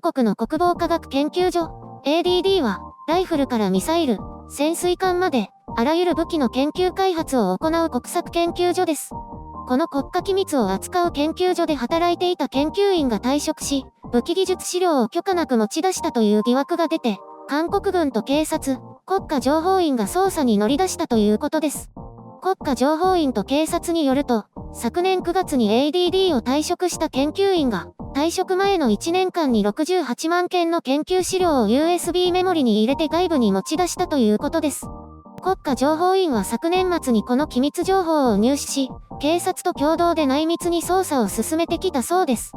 国の国防科学研究所 ADD は、ライフルからミサイル、潜水艦まで、あらゆる武器の研究開発を行う国策研究所です。この国家機密を扱う研究所で働いていた研究員が退職し、武器技術資料を許可なく持ち出したという疑惑が出て、韓国軍と警察、国家情報院が捜査に乗り出したということです。国家情報院と警察によると、昨年9月に ADD を退職した研究員が、退職前の1年間に68万件の研究資料を USB メモリに入れて外部に持ち出したということです。国家情報院は昨年末にこの機密情報を入手し、警察と共同で内密に捜査を進めてきたそうです。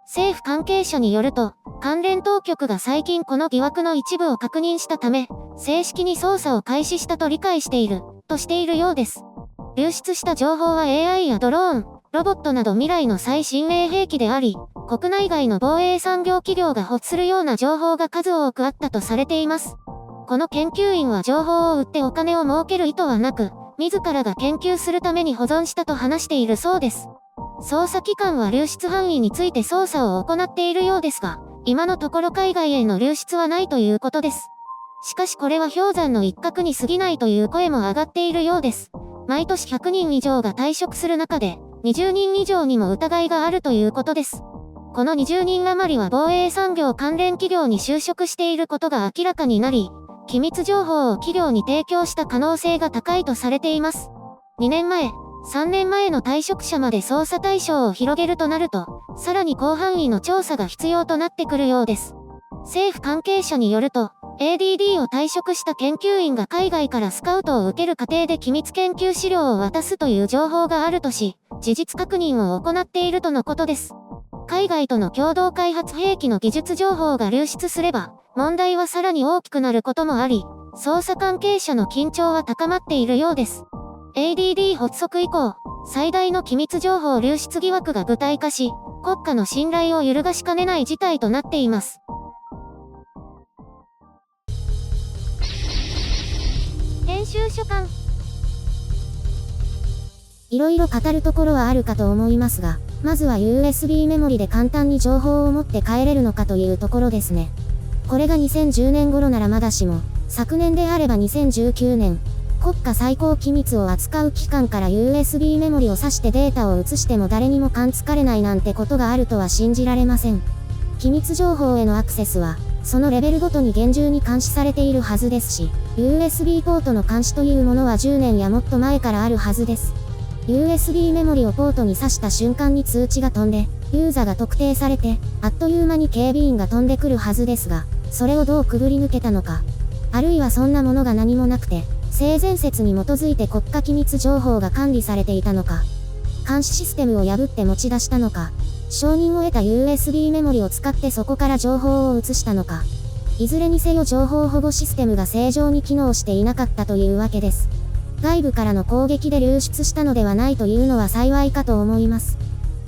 政府関係者によると、関連当局が最近この疑惑の一部を確認したため、正式に捜査を開始したと理解している、としているようです。流出した情報は AI やドローン、ロボットなど未来の最新鋭兵器であり、国内外の防衛産業企業が欲するような情報が数多くあったとされています。この研究員は情報を売ってお金を儲ける意図はなく、自らが研究するために保存したと話しているそうです。捜査機関は流出範囲について捜査を行っているようですが、今のところ海外への流出はないということです。しかしこれは氷山の一角に過ぎないという声も上がっているようです。毎年100人以上が退職する中で、20人以上にも疑いがあるということです。この20人余りは防衛産業関連企業に就職していることが明らかになり、機密情報を企業に提供した可能性が高いとされています。2年前、3年前の退職者まで捜査対象を広げるとなると、さらに広範囲の調査が必要となってくるようです。政府関係者によると、ADD を退職した研究員が海外からスカウトを受ける過程で機密研究資料を渡すという情報があるとし、事実確認を行っているとのことです。海外との共同開発兵器の技術情報が流出すれば、問題はさらに大きくなることもあり、捜査関係者の緊張は高まっているようです。ADD 発足以降、最大の機密情報流出疑惑が具体化し、国家の信頼を揺るがしかねない事態となっています。編集所官。いろいろ語るところはあるかと思いますが、まずは USB メモリで簡単に情報を持って帰れるのかというところですね。これが2010年頃ならまだしも、昨年であれば2019年、国家最高機密を扱う機関から USB メモリを挿してデータを移しても誰にも感づかれないなんてことがあるとは信じられません。機密情報へのアクセスは、そのレベルごとに厳重に監視されているはずですし、USB ポートの監視というものは10年やもっと前からあるはずです。USB メモリをポートに挿した瞬間に通知が飛んで、ユーザーが特定されて、あっという間に警備員が飛んでくるはずですが、それをどうくぐり抜けたのか。あるいはそんなものが何もなくて、性善説に基づいて国家機密情報が管理されていたのか。監視システムを破って持ち出したのか。承認を得た USB メモリを使ってそこから情報を移したのか。いずれにせよ情報保護システムが正常に機能していなかったというわけです。外部からの攻撃で流出したのではないというのは幸いかと思います。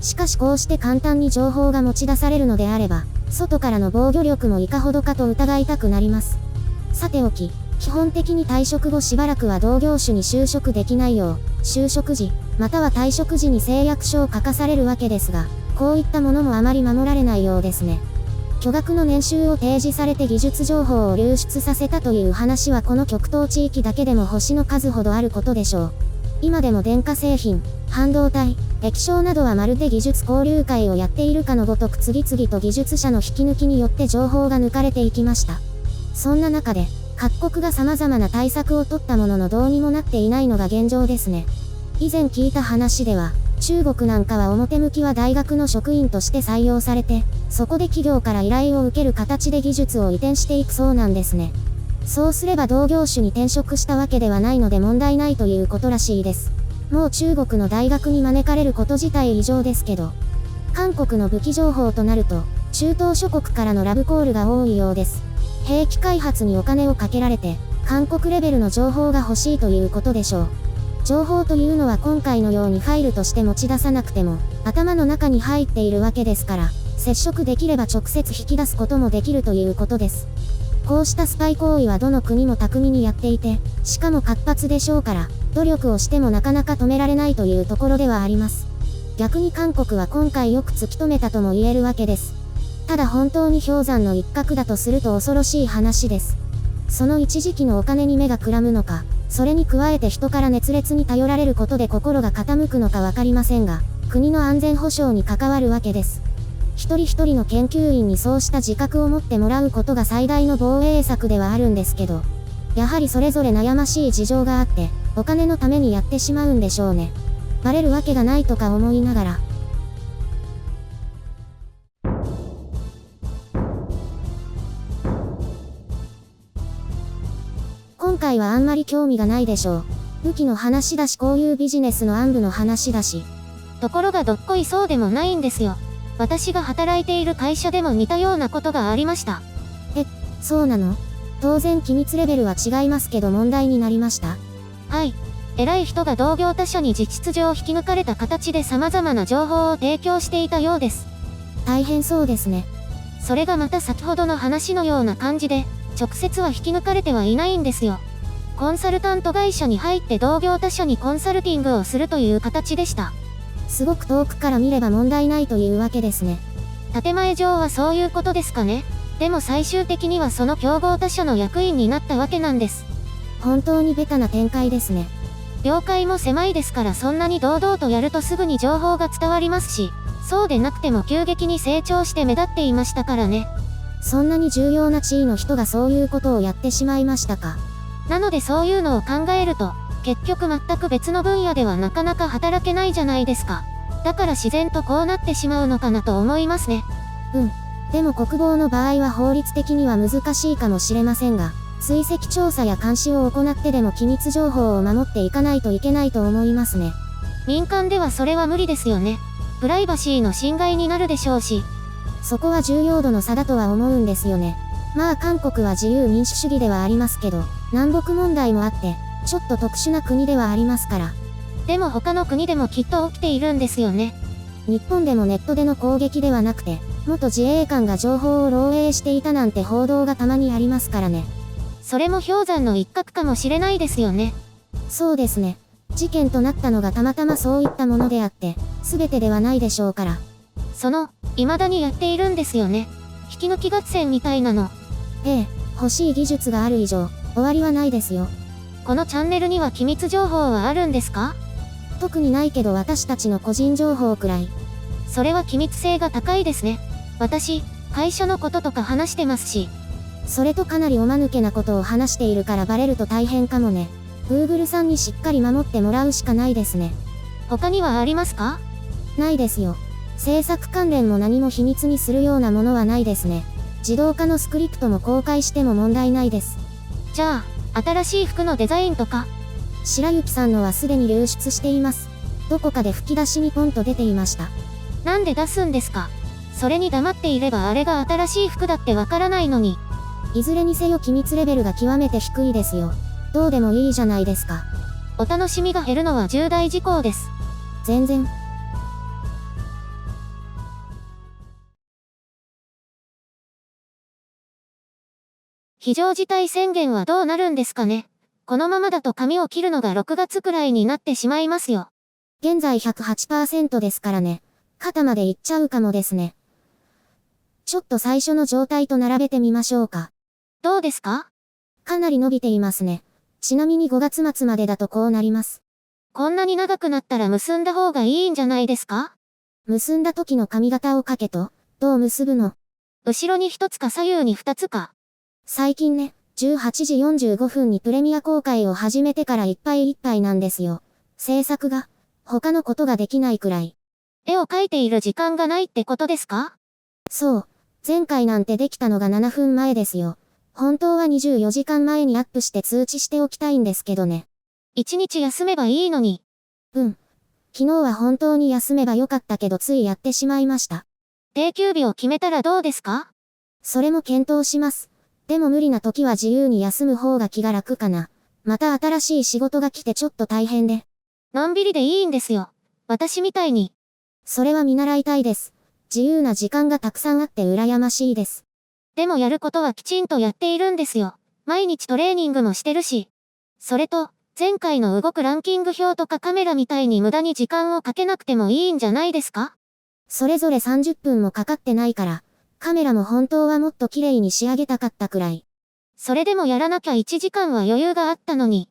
しかしこうして簡単に情報が持ち出されるのであれば、外からの防御力もいかほどかと疑いたくなります。さておき、基本的に退職後しばらくは同業種に就職できないよう、就職時、または退職時に誓約書を書かされるわけですが、こういったものもあまり守られないようですね。巨額の年収を提示されて技術情報を流出させたという話はこの極東地域だけでも星の数ほどあることでしょう。今でも電化製品、半導体、液晶などはまるで技術交流会をやっているかのごとく次々と技術者の引き抜きによって情報が抜かれていきました。そんな中で、各国が様々な対策を取ったもののどうにもなっていないのが現状ですね。以前聞いた話では、中国なんかは表向きは大学の職員として採用されて、そこで企業から依頼を受ける形で技術を移転していくそうなんですね。そうすれば同業種に転職したわけではないので問題ないということらしいです。もう中国の大学に招かれること自体異常ですけど。韓国の武器情報となると、中東諸国からのラブコールが多いようです。兵器開発にお金をかけられて、韓国レベルの情報が欲しいということでしょう。情報というのは今回のようにファイルとして持ち出さなくても、頭の中に入っているわけですから、接触できれば直接引き出すこともできるということです。こうしたスパイ行為はどの国も巧みにやっていて、しかも活発でしょうから、努力をしてもなかなか止められないというところではあります。逆に韓国は今回よく突き止めたとも言えるわけです。ただ本当に氷山の一角だとすると恐ろしい話です。その一時期のお金に目がくらむのか、それに加えて人から熱烈に頼られることで心が傾くのかわかりませんが、国の安全保障に関わるわけです。一人一人の研究員にそうした自覚を持ってもらうことが最大の防衛策ではあるんですけど、やはりそれぞれ悩ましい事情があって、お金のためにやってしまうんでしょうね。バレるわけがないとか思いながら。今回はあんまり興味がないでしょう。武器の話だしこういうビジネスの暗部の話だし。ところがどっこいそうでもないんですよ。私が働いている会社でも似たようなことがありました。そうなの？当然機密レベルは違いますけど問題になりました？はい。偉い人が同業他社に実質上引き抜かれた形で様々な情報を提供していたようです。大変そうですね。それがまた先ほどの話のような感じで、直接は引き抜かれてはいないんですよ。コンサルタント会社に入って同業他社にコンサルティングをするという形でした。すごく遠くから見れば問題ないというわけですね。建前上はそういうことですかね。でも最終的にはその競合他社の役員になったわけなんです。本当にベタな展開ですね。業界も狭いですからそんなに堂々とやるとすぐに情報が伝わりますし、そうでなくても急激に成長して目立っていましたからね。そんなに重要な地位の人がそういうことをやってしまいましたか。なのでそういうのを考えると、結局全く別の分野ではなかなか働けないじゃないですか。だから自然とこうなってしまうのかなと思いますね。でも国防の場合は法律的には難しいかもしれませんが、追跡調査や監視を行ってでも機密情報を守っていかないといけないと思いますね。民間ではそれは無理ですよね。プライバシーの侵害になるでしょうし。そこは重要度の差だとは思うんですよね。まあ韓国は自由民主主義ではありますけど、南北問題もあって、ちょっと特殊な国ではありますから。でも他の国でもきっと起きているんですよね。日本でもネットでの攻撃ではなくて、元自衛官が情報を漏洩していたなんて報道がたまにありますからね。それも氷山の一角かもしれないですよね。そうですね。事件となったのがたまたまそういったものであって、全てではないでしょうから。未だにやっているんですよね。引き抜き合戦みたいなの。ええ、欲しい技術がある以上、終わりはないですよ。このチャンネルには機密情報はあるんですか？特にないけど私たちの個人情報くらい。それは機密性が高いですね。私、会社のこととか話してますし。それとかなりおまぬけなことを話しているからバレると大変かもね。Google さんにしっかり守ってもらうしかないですね。他にはありますか？ないですよ。制作関連も何も秘密にするようなものはないですね。自動化のスクリプトも公開しても問題ないです。じゃあ、新しい服のデザインとか？白雪さんのはすでに流出しています。どこかで吹き出しにポンと出ていました。なんで出すんですか？それに黙っていればあれが新しい服だってわからないのに。いずれにせよ機密レベルが極めて低いですよ。どうでもいいじゃないですか。お楽しみが減るのは重大事項です。全然。非常事態宣言はどうなるんですかね。このままだと髪を切るのが6月くらいになってしまいますよ。現在 108% ですからね。肩までいっちゃうかもですね。ちょっと最初の状態と並べてみましょうか。どうですか？かなり伸びていますね。ちなみに5月末までだとこうなります。こんなに長くなったら結んだ方がいいんじゃないですか？結んだ時の髪型をかけと、どう結ぶの？後ろに1つか左右に2つか。最近ね、18時45分にプレミア公開を始めてからいっぱいいっぱいなんですよ。制作が、他のことができないくらい。絵を描いている時間がないってことですか？そう。前回なんてできたのが7分前ですよ。本当は24時間前にアップして通知しておきたいんですけどね。1日休めばいいのに。昨日は本当に休めばよかったけどついやってしまいました。定休日を決めたらどうですか？それも検討します。でも無理な時は自由に休む方が気が楽かな。また新しい仕事が来てちょっと大変で。のんびりでいいんですよ。私みたいに。それは見習いたいです。自由な時間がたくさんあって羨ましいです。でもやることはきちんとやっているんですよ。毎日トレーニングもしてるし。それと、前回の動くランキング表とかカメラみたいに無駄に時間をかけなくてもいいんじゃないですか？それぞれ30分もかかってないから、カメラも本当はもっと綺麗に仕上げたかったくらい。それでもやらなきゃ1時間は余裕があったのに。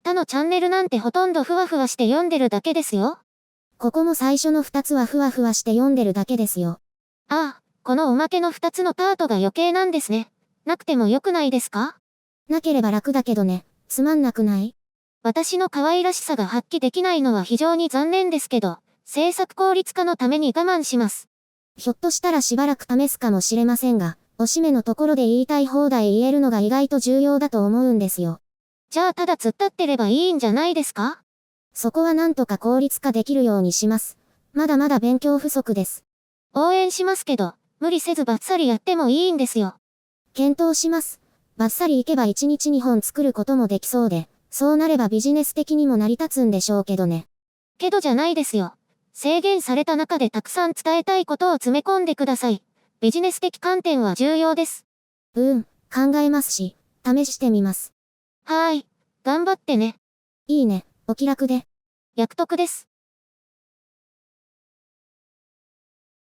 他のチャンネルなんてほとんどふわふわして読んでるだけですよ。ここも最初の2つはふわふわして読んでるだけですよ。ああ、このおまけの2つのパートが余計なんですね。なくてもよくないですか？なければ楽だけどね、つまんなくない？私の可愛らしさが発揮できないのは非常に残念ですけど、制作効率化のために我慢します。ひょっとしたらしばらく試すかもしれませんが、おしめのところで言いたい放題言えるのが意外と重要だと思うんですよ。じゃあただ突っ立ってればいいんじゃないですか？そこはなんとか効率化できるようにします。まだまだ勉強不足です。応援しますけど、無理せずバッサリやってもいいんですよ。検討します。バッサリいけば1日2本作ることもできそうで、そうなればビジネス的にも成り立つんでしょうけどね。けどじゃないですよ。制限された中でたくさん伝えたいことを詰め込んでください。ビジネス的観点は重要です。考えますし、試してみます。はーい。頑張ってね。いいね、お気楽で。約束です。